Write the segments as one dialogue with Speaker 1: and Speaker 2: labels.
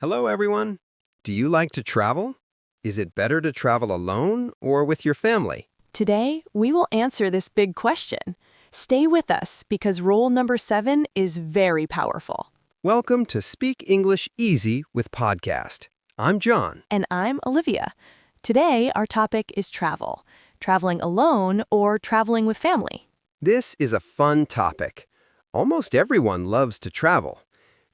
Speaker 1: Hello, everyone. Do you like to travel? Is it better to travel alone or with your family?
Speaker 2: Today, we will answer this big question. Stay with us because rule number 7 is very powerful.
Speaker 1: Welcome to Speak English Easy with Podcast. I'm John.
Speaker 2: And I'm Olivia. Today, our topic is travel. Traveling alone or traveling with family.
Speaker 1: This is a fun topic. Almost everyone loves to travel.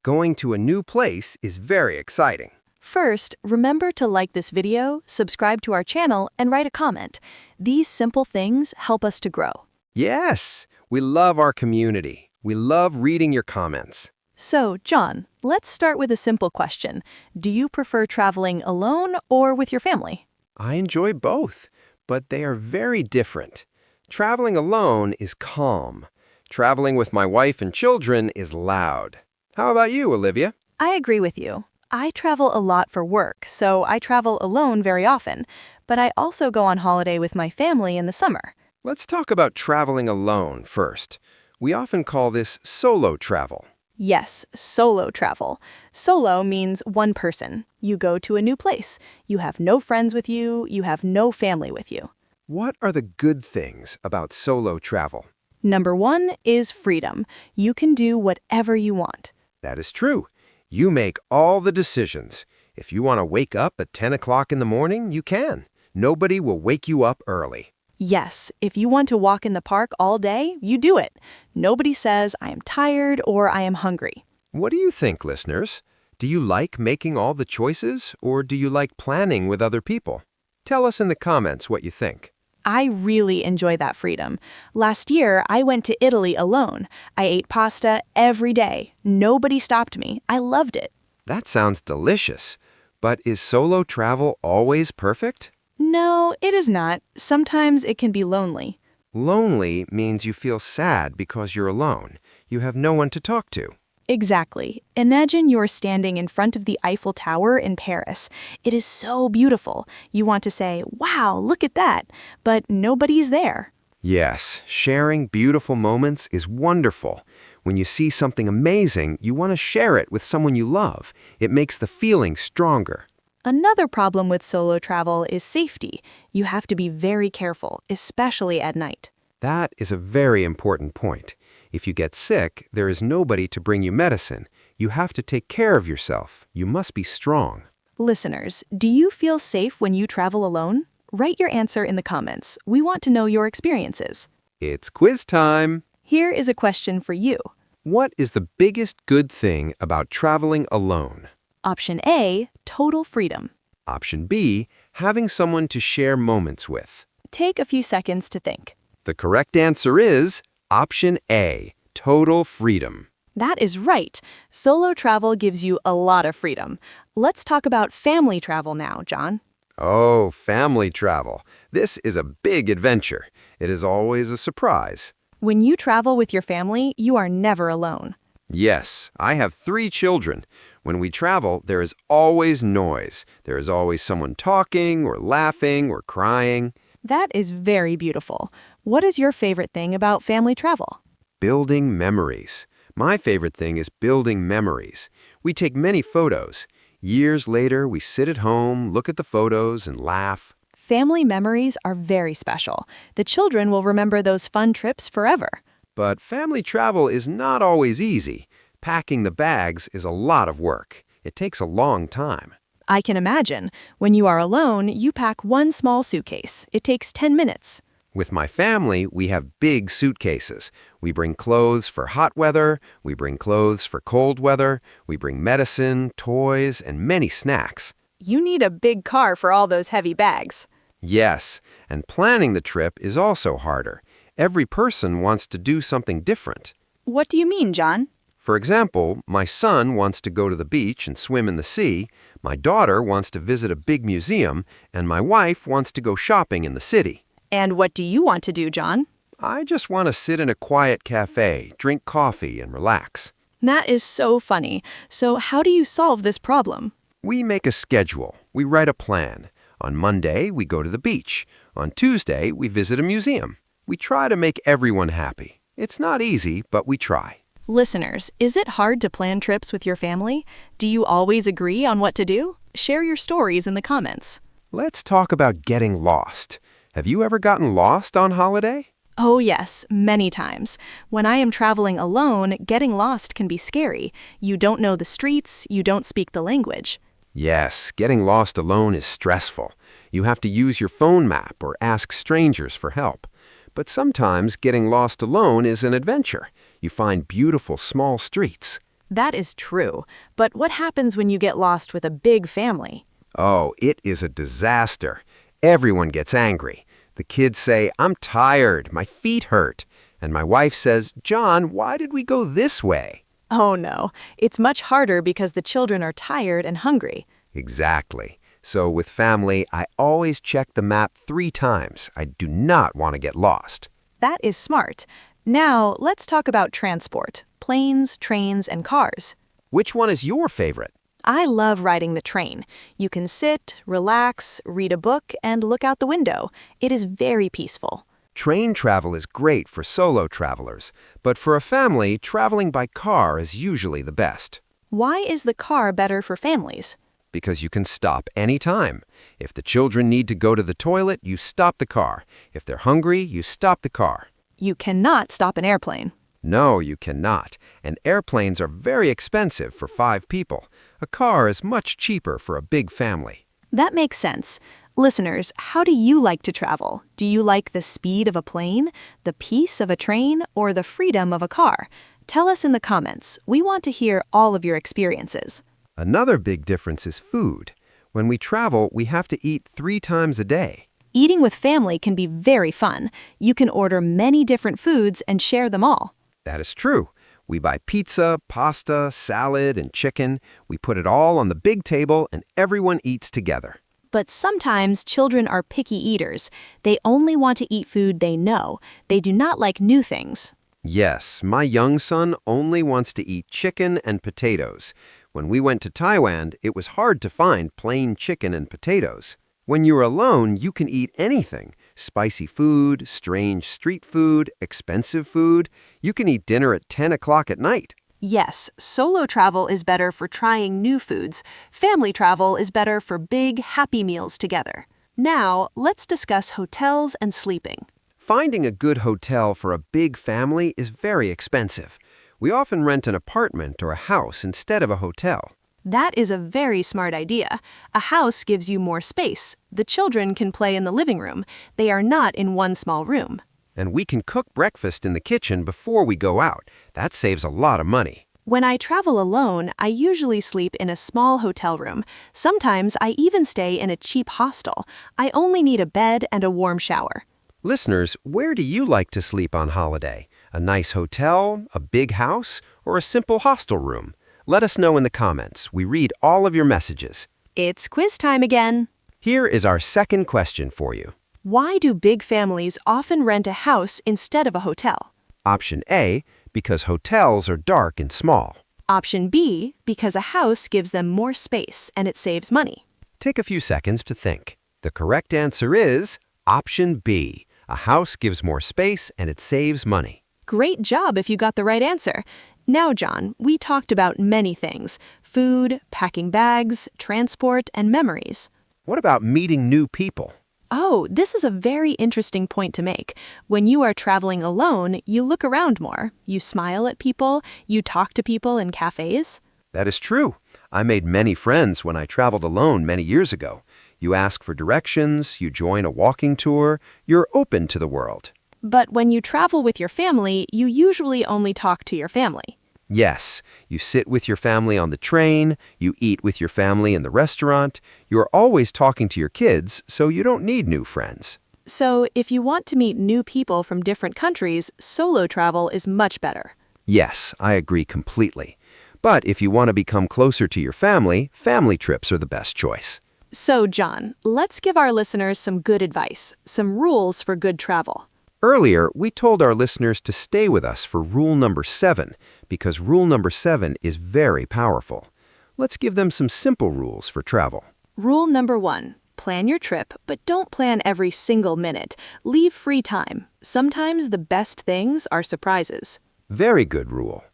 Speaker 1: Going to a new place is very exciting.
Speaker 2: First, remember to like this video, subscribe to our channel, and write a comment. These simple things help us to grow.
Speaker 1: Yes, we love our community. We love reading your comments.
Speaker 2: So, John, let's start with a simple question. Do you prefer traveling alone or with your family?
Speaker 1: I enjoy both, but they are very different. Traveling alone is calm. Traveling with my wife and children is loud. How about you, Olivia?
Speaker 2: I agree with you. I travel a lot for work, so I travel alone very often, but I also go on holiday with my family in the summer.
Speaker 1: Let's talk about traveling alone first. We often call this solo travel.
Speaker 2: Yes, solo travel. Solo means one person. You go to a new place. You have no friends with you. You have no family with you.
Speaker 1: What are the good things about solo travel?
Speaker 2: Number 1 is freedom. You can do whatever you want.
Speaker 1: That is true. You make all the decisions. If you want to wake up at 10 o'clock in the morning, you can. Nobody will wake you up early.
Speaker 2: Yes, if you want to walk in the park all day, you do it. Nobody says, I am tired or I am hungry.
Speaker 1: What do you think, listeners? Do you like making all the choices, or do you like planning with other people? Tell us in the comments what you think.
Speaker 2: I really enjoy that freedom. Last year, I went to Italy alone. I ate pasta every day. Nobody stopped me. I loved it.
Speaker 1: That sounds delicious. But is solo travel always perfect?
Speaker 2: No, it is not. Sometimes it can be lonely.
Speaker 1: Lonely means you feel sad because you're alone. You have no one to talk to.
Speaker 2: Exactly. Imagine you're standing in front of the Eiffel Tower in Paris. It is so beautiful. You want to say, wow, look at that. But nobody's there.
Speaker 1: Yes, sharing beautiful moments is wonderful. When you see something amazing, you want to share it with someone you love. It makes the feeling stronger.
Speaker 2: Another problem with solo travel is safety. You have to be very careful, especially at night.
Speaker 1: That is a very important point. If you get sick, there is nobody to bring you medicine. You have to take care of yourself. You must be strong.
Speaker 2: Listeners, do you feel safe when you travel alone? Write your answer in the comments. We want to know your experiences.
Speaker 1: It's quiz time.
Speaker 2: Here is a question for you.
Speaker 1: What is the biggest good thing about traveling alone?
Speaker 2: Option A, total freedom.
Speaker 1: Option B, having someone to share moments with.
Speaker 2: Take a few seconds to think.
Speaker 1: The correct answer is Option A, total freedom.
Speaker 2: That is right. Solo travel gives you a lot of freedom. Let's talk about family travel now, John.
Speaker 1: Oh, family travel. This is a big adventure. It is always a surprise.
Speaker 2: When you travel with your family, you are never alone.
Speaker 1: Yes, I have 3 children. When we travel, there is always noise. There is always someone talking or laughing or crying.
Speaker 2: That is very beautiful. What is your favorite thing about family travel?
Speaker 1: Building memories. My favorite thing is building memories. We take many photos. Years later, we sit at home, look at the photos, and laugh.
Speaker 2: Family memories are very special. The children will remember those fun trips forever.
Speaker 1: But family travel is not always easy. Packing the bags is a lot of work. It takes a long time.
Speaker 2: I can imagine. When you are alone, you pack one small suitcase. It takes 10 minutes.
Speaker 1: With my family, we have big suitcases. We bring clothes for hot weather, we bring clothes for cold weather, we bring medicine, toys, and many snacks.
Speaker 2: You need a big car for all those heavy bags.
Speaker 1: Yes, and planning the trip is also harder. Every person wants to do something different.
Speaker 2: What do you mean, John?
Speaker 1: For example, my son wants to go to the beach and swim in the sea, my daughter wants to visit a big museum, and my wife wants to go shopping in the city.
Speaker 2: And what do you want to do, John?
Speaker 1: I just want to sit in a quiet cafe, drink coffee, and relax.
Speaker 2: That is so funny. So how do you solve this problem?
Speaker 1: We make a schedule. We write a plan. On Monday, we go to the beach. On Tuesday, we visit a museum. We try to make everyone happy. It's not easy, but we try.
Speaker 2: Listeners, is it hard to plan trips with your family? Do you always agree on what to do? Share your stories in the comments.
Speaker 1: Let's talk about getting lost. Have you ever gotten lost on holiday?
Speaker 2: Oh, yes, many times. When I am traveling alone, getting lost can be scary. You don't know the streets, you don't speak the language.
Speaker 1: Yes, getting lost alone is stressful. You have to use your phone map or ask strangers for help. But sometimes getting lost alone is an adventure. You find beautiful small streets.
Speaker 2: That is true. But what happens when you get lost with a big family?
Speaker 1: Oh, it is a disaster. Everyone gets angry. The kids say, "I'm tired, my feet hurt." And my wife says, "John, why did we go this way?"
Speaker 2: Oh no, it's much harder because the children are tired and hungry.
Speaker 1: Exactly. So with family, I always check the map 3 times. I do not want to get lost.
Speaker 2: That is smart. Now, let's talk about transport. Planes, trains, and cars.
Speaker 1: Which one is your favorite?
Speaker 2: I love riding the train. You can sit, relax, read a book, and look out the window. It is very peaceful.
Speaker 1: Train travel is great for solo travelers, but for a family, traveling by car is usually the best.
Speaker 2: Why is the car better for families?
Speaker 1: Because you can stop anytime. If the children need to go to the toilet, you stop the car. If they're hungry, you stop the car.
Speaker 2: You cannot stop an airplane.
Speaker 1: No, you cannot. And airplanes are very expensive for 5 people. A car is much cheaper for a big family.
Speaker 2: That makes sense. Listeners, how do you like to travel? Do you like the speed of a plane, the peace of a train, or the freedom of a car? Tell us in the comments. We want to hear all of your experiences.
Speaker 1: Another big difference is food. When we travel, we have to eat 3 times a day.
Speaker 2: Eating with family can be very fun. You can order many different foods and share them all.
Speaker 1: That is true. We buy pizza, pasta, salad, and chicken. We put it all on the big table and everyone eats together.
Speaker 2: But sometimes children are picky eaters. They only want to eat food they know. They do not like new things.
Speaker 1: Yes, my young son only wants to eat chicken and potatoes. When we went to Taiwan, it was hard to find plain chicken and potatoes. When you're alone, you can eat anything. Spicy food, strange street food, expensive food. You can eat dinner at 10 o'clock at night.
Speaker 2: Yes, solo travel is better for trying new foods. Family travel is better for big, happy meals together. Now, let's discuss hotels and sleeping.
Speaker 1: Finding a good hotel for a big family is very expensive. We often rent an apartment or a house instead of a hotel.
Speaker 2: That is a very smart idea. A house gives you more space. The children can play in the living room. They are not in one small room.
Speaker 1: And we can cook breakfast in the kitchen before we go out. That saves a lot of money.
Speaker 2: When I travel alone, I usually sleep in a small hotel room. Sometimes I even stay in a cheap hostel. I only need a bed and a warm shower.
Speaker 1: Listeners, where do you like to sleep on holiday? A nice hotel, a big house, or a simple hostel room? Let us know in the comments. We read all of your messages.
Speaker 2: It's quiz time again.
Speaker 1: Here is our second question for you.
Speaker 2: Why do big families often rent a house instead of a hotel?
Speaker 1: Option A, because hotels are dark and small.
Speaker 2: Option B, because a house gives them more space and it saves money.
Speaker 1: Take a few seconds to think. The correct answer is option B. A house gives more space and it saves money.
Speaker 2: Great job if you got the right answer. Now, John, we talked about many things: food, packing bags, transport, and memories.
Speaker 1: What about meeting new people?
Speaker 2: Oh, this is a very interesting point to make. When you are traveling alone, you look around more. You smile at people. You talk to people in cafes.
Speaker 1: That is true. I made many friends when I traveled alone many years ago. You ask for directions, you join a walking tour, you're open to the world.
Speaker 2: But when you travel with your family, you usually only talk to your family.
Speaker 1: Yes, you sit with your family on the train, you eat with your family in the restaurant, you're always talking to your kids, so you don't need new friends.
Speaker 2: So, if you want to meet new people from different countries, solo travel is much better.
Speaker 1: Yes, I agree completely. But if you want to become closer to your family, family trips are the best choice.
Speaker 2: So, John, let's give our listeners some good advice, some rules for good travel.
Speaker 1: Earlier, we told our listeners to stay with us for rule number 7, because rule number 7 is very powerful. Let's give them some simple rules for travel.
Speaker 2: Rule number 1. Plan your trip, but don't plan every single minute. Leave free time. Sometimes the best things are surprises.
Speaker 1: Very good rule.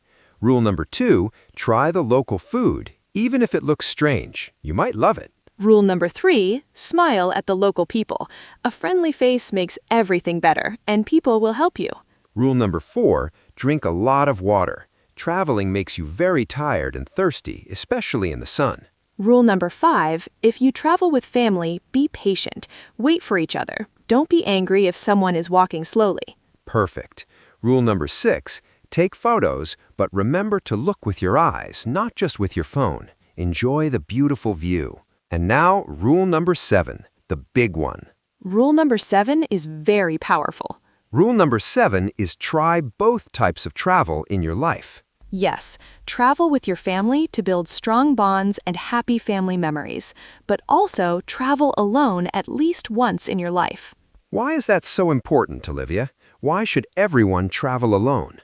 Speaker 1: Rule number 2, try the local food, even if it looks strange. You might love it.
Speaker 2: Rule number 3, smile at the local people. A friendly face makes everything better, and people will help you.
Speaker 1: Rule number 4, drink a lot of water. Traveling makes you very tired and thirsty, especially in the sun.
Speaker 2: Rule number 5, if you travel with family, be patient. Wait for each other. Don't be angry if someone is walking slowly.
Speaker 1: Perfect. Rule number 6, take photos, but remember to look with your eyes, not just with your phone. Enjoy the beautiful view. And now, rule number 7, the big one.
Speaker 2: Rule number 7 is very powerful.
Speaker 1: Rule number 7 is try both types of travel in your life.
Speaker 2: Yes, travel with your family to build strong bonds and happy family memories, but also travel alone at least once in your life.
Speaker 1: Why is that so important, Olivia? Why should everyone travel alone?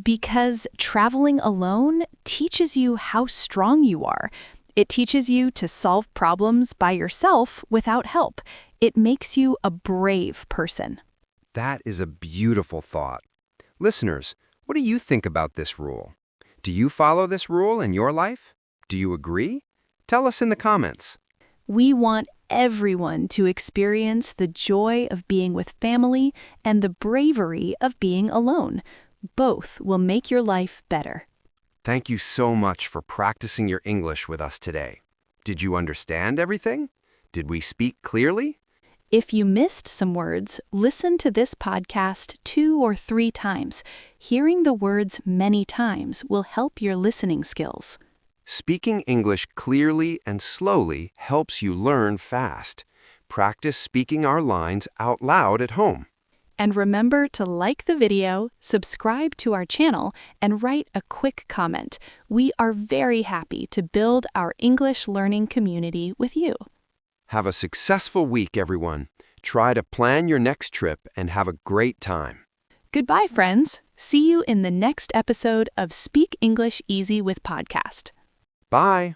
Speaker 2: Because traveling alone teaches you how strong you are. It teaches you to solve problems by yourself without help. It makes you a brave person.
Speaker 1: That is a beautiful thought. Listeners, what do you think about this rule? Do you follow this rule in your life? Do you agree? Tell us in the comments.
Speaker 2: We want everyone to experience the joy of being with family and the bravery of being alone. Both will make your life better.
Speaker 1: Thank you so much for practicing your English with us today. Did you understand everything? Did we speak clearly?
Speaker 2: If you missed some words, listen to this podcast 2 or 3 times. Hearing the words many times will help your listening skills.
Speaker 1: Speaking English clearly and slowly helps you learn fast. Practice speaking our lines out loud at home.
Speaker 2: And remember to like the video, subscribe to our channel, and write a quick comment. We are very happy to build our English learning community with you.
Speaker 1: Have a successful week, everyone. Try to plan your next trip and have a great time.
Speaker 2: Goodbye, friends. See you in the next episode of Speak English Easy with Podcast.
Speaker 1: Bye.